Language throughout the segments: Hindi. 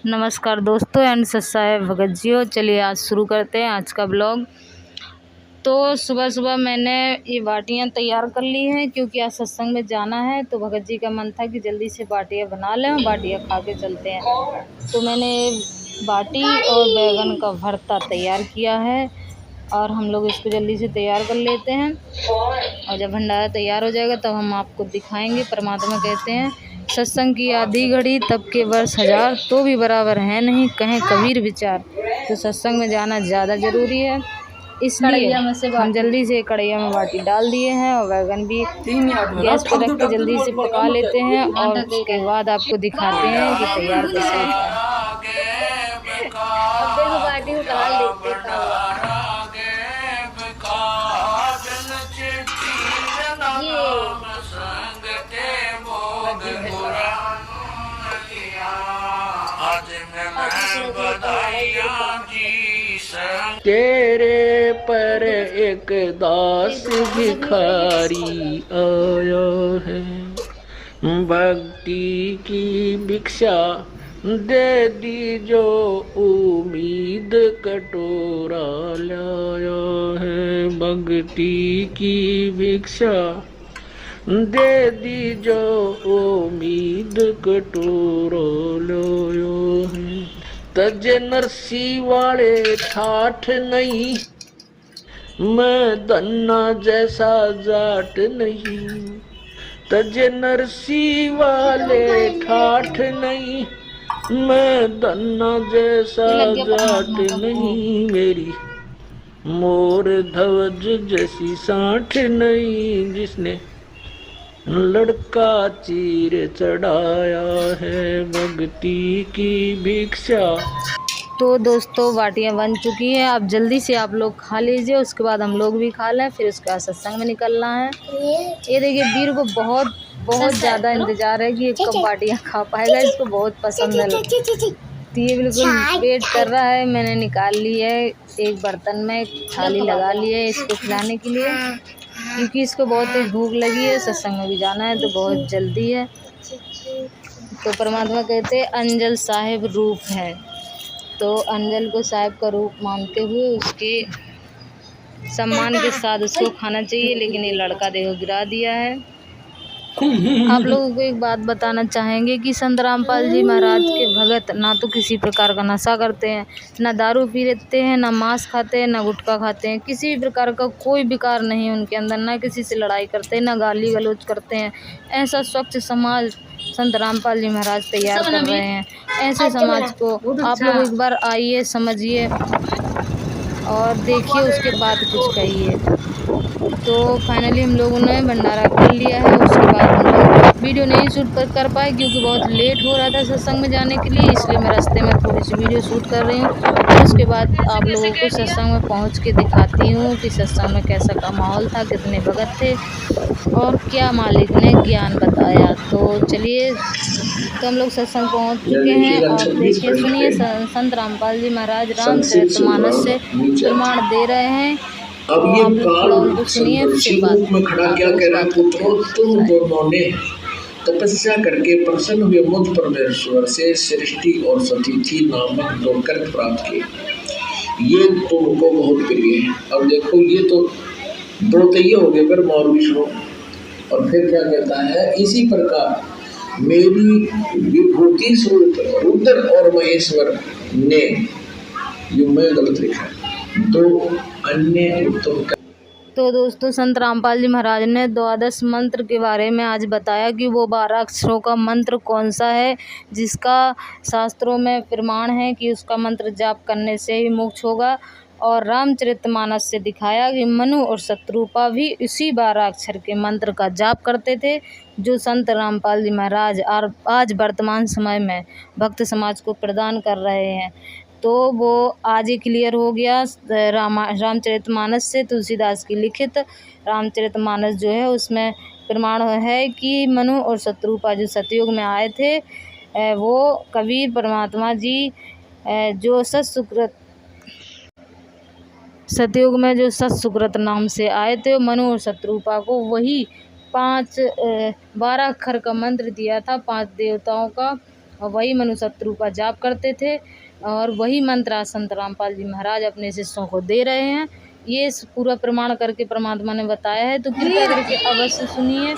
नमस्कार दोस्तों एंड सत्साहेब भगत जी हो। चलिए आज शुरू करते हैं आज का ब्लॉग। तो सुबह सुबह मैंने ये बाटियां तैयार कर ली हैं क्योंकि आज सत्संग में जाना है। तो भगत जी का मन था कि जल्दी से बाटियां बना लें और बाटियां खा के चलते हैं। तो मैंने बाटी और बैगन का भरता तैयार किया है और हम लोग इसको जल्दी से तैयार कर लेते हैं। और जब भंडारा तैयार हो जाएगा तब हम आपको दिखाएंगे। परमात्मा कहते हैं सत्संग की आधी घड़ी तब के वर्ष हजार तो भी बराबर है नहीं, कहें कबीर विचार। तो सत्संग में जाना ज़्यादा ज़रूरी है, इसलिए हम जल्दी से कढ़ैया में बाटी डाल दिए हैं और बैगन भी गैस पर रख के जल्दी से पका लेते हैं और उसके बाद आपको दिखाते हैं कि तैयार कैसे होता है। तेरे पर एक दास भिखारी आया है, भक्ति की भिक्षा दे दी जो उम्मीद कटोरा लाया है। भक्ति की भिक्षा दे दी जो उम्मीद कटोरा लाया है। तज नरसी वाले ठाठ नहीं, मैं धन्ना जैसा जाट नहीं। तज नरसी वाले ठाठ नहीं, मैं धन्ना जैसा जाट नहीं। मेरी मोर ध्वज जैसी साठ नहीं, जिसने लड़का चीर चढ़ाया है। भक्ति की भिक्षा। तो दोस्तों बाटियां बन चुकी हैं, अब जल्दी से आप लोग खा लीजिए, उसके बाद हम लोग भी खा लें, फिर उसके बाद सत्संग में निकलना है। ये देखिए वीर को बहुत ज़्यादा इंतज़ार है कि ये कब बाटियां खा पाएगा, इसको बहुत पसंद है। तो ये बिल्कुल वेट कर रहा है। मैंने निकाल ली है एक बर्तन में, थाली लगा ली है इसको खिलाने के लिए, क्योंकि इसको बहुत तेज भूख लगी है, सत्संग में भी जाना है तो बहुत जल्दी है। तो परमात्मा कहते हैं अंजल साहिब रूप है, तो अंजल को साहिब का रूप मानते हुए उसके सम्मान के साथ उसको खाना चाहिए। लेकिन ये लड़का देखो गिरा दिया है। आप लोगों को एक बात बताना चाहेंगे कि संत रामपाल जी महाराज के भगत ना तो किसी प्रकार का नशा करते हैं, ना दारू पी लेते हैं, ना मांस खाते हैं, ना गुटखा खाते हैं। किसी भी प्रकार का कोई विकार नहीं है उनके अंदर, ना किसी से लड़ाई करते हैं, ना गाली गलौज करते हैं। ऐसा स्वच्छ समाज संत रामपाल जी महाराज तैयार कर रहे हैं। ऐसे समाज को आप लोग एक बार आइए, समझिए और देखिए, उसके बाद कुछ कहिए। तो फाइनली हम लोगों ने भंडारा कर लिया है। उसके बाद हम लोग वीडियो नहीं शूट कर पाए क्योंकि बहुत लेट हो रहा था सत्संग में जाने के लिए, इसलिए मैं रास्ते में थोड़ी सी वीडियो शूट कर रही हूँ। और उसके बाद आप लोगों को सत्संग में पहुँच के दिखाती हूँ कि सत्संग में कैसा का माहौल था, कितने भगत थे और क्या मालिक ने ज्ञान बताया। तो चलिए, तो हम लोग सत्संग पहुँच चुके हैं और देखिए सुनिए संत रामपाल जी महाराज रामचरितमानस से प्रमाण दे रहे हैं। अब ये काल संतोषी रूप में खड़ा क्या कह रहा है, पुत्रों तुम दोनों ने तपस्या करके प्रसन्न हुए मुझ परमेश्वर से सृष्टि और सतिथि नामक दो कर्म प्राप्त किए, ये तुमको बहुत प्रिय है। अब देखो ये तो दो तय हो गए ब्रह्मा और विष्णु, और फिर क्या कहता है, इसी प्रकार मेरी विभूति स्वरूप रुद्र और महेश्वर ने, ये मैं गलत लिखा है, दो अन्य उत्तम। तो दोस्तों संत रामपाल जी महाराज ने द्वादश मंत्र के बारे में आज बताया कि वो 12 अक्षरों का मंत्र कौन सा है जिसका शास्त्रों में प्रमाण है कि उसका मंत्र जाप करने से ही मोक्ष होगा। और रामचरितमानस से दिखाया कि मनु और शत्रुपा भी इसी 12 अक्षर के मंत्र का जाप करते थे, जो संत रामपाल जी महाराज आज वर्तमान समय में भक्त समाज को प्रदान कर रहे हैं। तो वो आज ही क्लियर हो गया रामचरितमानस से। तुलसीदास की लिखित रामचरितमानस जो है उसमें प्रमाण है कि मनु और शत्रुपा जो सतयुग में आए थे, वो कबीर परमात्मा जी जो सतयुग में जो सत्सुकृत नाम से आए थे, मनु और शत्रुपा को वही 12 अक्षर का मंत्र दिया था 5 देवताओं का, और वही मनुशत्रु का जाप करते थे और वही मंत्र आज संत रामपाल जी महाराज अपने शिष्यों को दे रहे हैं। ये पूरा प्रमाण करके परमात्मा ने बताया है, तो कृपया करके अवश्य सुनिए।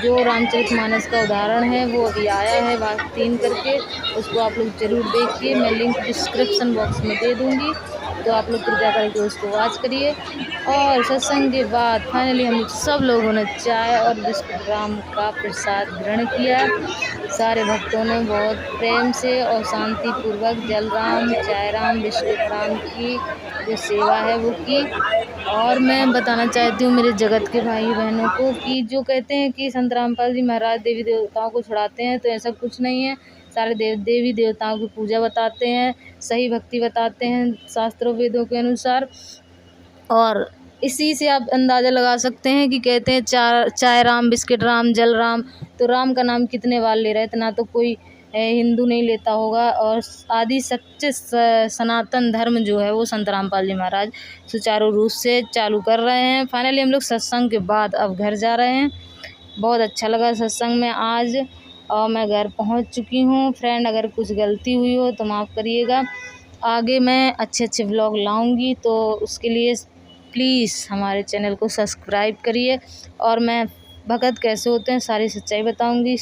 जो रामचरितमानस का उदाहरण है वो अभी आया है भाग 3 करके, उसको आप लोग ज़रूर देखिए। मैं लिंक डिस्क्रिप्शन बॉक्स में दे दूँगी, तो आप लोग कृपया करके उसको वॉच करिए। और सत्संग के बाद फाइनली हम सब लोगों ने चाय और बिस्कुट राम का प्रसाद ग्रहण किया। सारे भक्तों ने बहुत प्रेम से और शांतिपूर्वक जल राम, चाय राम, बिस्कुट राम की जो सेवा है वो की। और मैं बताना चाहती हूँ मेरे जगत के भाई बहनों को कि जो कहते हैं कि संत रामपाल जी महाराज देवी देवताओं को छुड़ाते हैं, तो ऐसा कुछ नहीं है। सारे देवी देवताओं की पूजा बताते हैं, सही भक्ति बताते हैं शास्त्रों वेदों के अनुसार। और इसी से आप अंदाज़ा लगा सकते हैं कि कहते हैं चाय राम, बिस्किट राम, जल राम, तो राम का नाम कितने बार ले रहे हैं, इतना तो कोई हिंदू नहीं लेता होगा। और आदि सच्चे सनातन धर्म जो है वो संत रामपाल जी महाराज सुचारू रूप से चालू कर रहे हैं। फाइनली हम लोग सत्संग के बाद अब घर जा रहे हैं। बहुत अच्छा लगा सत्संग में आज, और मैं घर पहुंच चुकी हूं। फ्रेंड, अगर कुछ गलती हुई हो तो माफ़ करिएगा। आगे मैं अच्छे व्लॉग लाऊंगी, तो उसके लिए प्लीज़ हमारे चैनल को सब्सक्राइब करिए। और मैं भगत कैसे होते हैं सारी सच्चाई बताऊंगी।